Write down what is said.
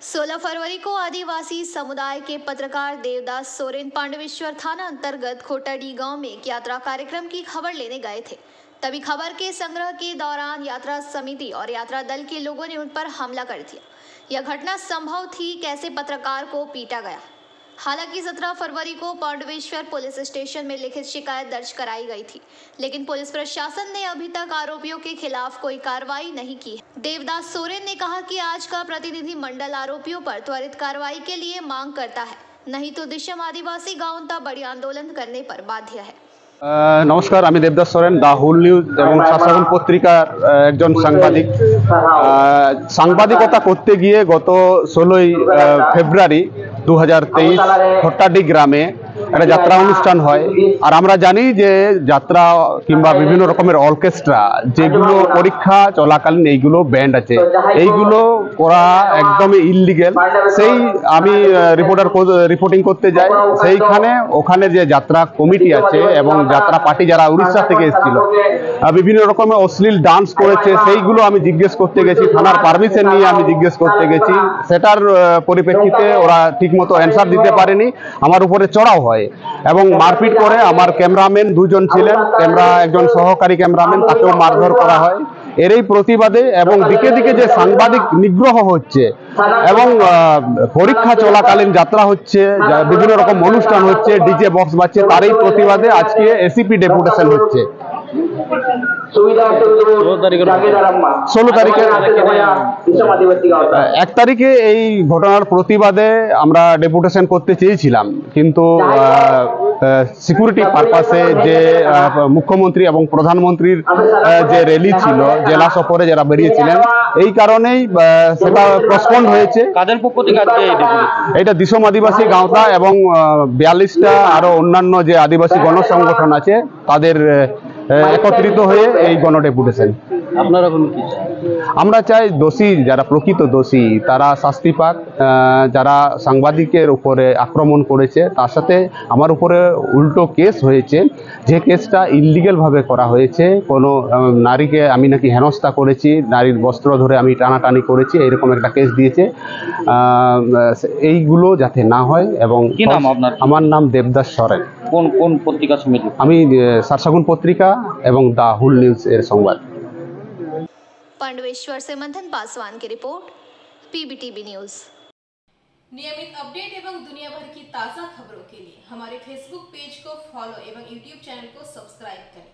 16 फरवरी को आदिवासी समुदाय के पत्रकार देवदास सोरेन पांडवेश्वर थाना अंतर्गत खोटाडी गांव में एक यात्रा कार्यक्रम की खबर लेने गए थे। तभी खबर के संग्रह के दौरान यात्रा समिति और यात्रा दल के लोगों ने उन पर हमला कर दिया। यह घटना संभव थी कैसे पत्रकार को पीटा गया। हालांकि 17 फरवरी को पांडवेश्वर पुलिस स्टेशन में लिखित शिकायत दर्ज कराई गई थी, लेकिन पुलिस प्रशासन ने अभी तक आरोपियों के खिलाफ कोई कार्रवाई नहीं की है। देवदास सोरेन ने कहा कि आज का प्रतिनिधि मंडल आरोपियों पर त्वरित कार्रवाई के लिए मांग करता है, नहीं तो दिशम आदिवासी गांवता बड़ी आंदोलन करने पर बाध्य है। नमस्कार, আমি Debdas Soren the whole news এবং শাসন পত্রিকার একজন সাংবাদিক। সাংবাদিকতা করতে গিয়ে গত 16ই ফেব্রুয়ারি 2023 খোট্টাডি গ্রামে একটা যাত্রা অনুষ্ঠান হয়। আর আমরা জানি যে যাত্রা কিংবা বিভিন্ন রকমের অর্কেস্ট্রা যেগুলো পরীক্ষা চলাকালীন এইগুলো ব্যান্ড আছে, এইগুলো করা একদমই ইললিগেল। সেই আমি রিপোর্টিং করতে যাই, ওখানে যে যাত্রা কমিটি আছে এবং যাত্রা পার্টি যারা উড়িষ্যা থেকে এসেছিল বিভিন্ন রকমের অশ্লীল ডান্স করেছে, সেইগুলো আমি জিজ্ঞেস করতে গেছি, থানার পারমিশন নিয়ে আমি জিজ্ঞেস করতে গেছি। সেটার পরিপ্রেক্ষিতে ওরা ঠিকমতো অ্যান্সার দিতে পারেনি, আমার উপরে চড়াও হয় এবং মারপিট করে। আমার ক্যামেরাম্যান দুজন ছিলেন, একজন সহকারী ক্যামেরাম্যান, তাকেও মারধর করা হয়। এরই প্রতিবাদে এবং দিকে দিকে যে সাংবাদিক নিগ্রহ হচ্ছে এবং পরীক্ষা চলাকালীন যাত্রা হচ্ছে, বিভিন্ন রকম অনুষ্ঠান হচ্ছে, ডিজে বক্স বাজছে, তারই প্রতিবাদে আজকে এসিপি ডেপুটেশন হচ্ছে। 1 তারিখে এই ঘটনার প্রতিবাদে আমরা ডেপুটেশন করতে চেয়েছিলাম, কিন্তু সিকিউরিটি পারপাসে যে মুখ্যমন্ত্রী এবং প্রধানমন্ত্রীর যে র্যালি ছিল, জেলা সফরে যারা বেরিয়েছিলেন, এই কারণেই সেটা পোস্টপন্ড হয়েছে। কাদের পক্ষ থেকে এটা দিশম আদিবাসী গাঁওতা এবং 42টা আরো অন্যান্য যে আদিবাসী গণসংগঠন আছে তাদের একত্রিত হয়ে এই গণডেপুটেশন। আপনারা আমরা চাই দোষী যারা প্রকৃত দোষী তারা শাস্তি পাক। যারা সাংবাদিকের উপরে আক্রমণ করেছে তার সাথে আমার উপরে উল্টো কেস হয়েছে, যে কেসটা ইললিগেল ভাবে করা হয়েছে। কোনো নারীকে আমি নাকি হেনস্থা করেছি, নারীর বস্ত্র ধরে আমি টানাটানি করেছি, এইরকম একটা কেস দিয়েছে। এইগুলো যাতে না হয়। এবং আমার নাম দেবদাস সোরেন। কোন পত্রিকা সমিতি? আমি শাসন পত্রিকা এবং দা হোল নিউজ এর সংবাদ। पांडवेश्वर से मंथन पासवान की रिपोर्ट, पीबीटीवी न्यूज। नियमित अपडेट एवं दुनिया भर की ताज़ा खबरों के लिए हमारे फेसबुक पेज को फॉलो एवं यूट्यूब चैनल को सब्सक्राइब करें।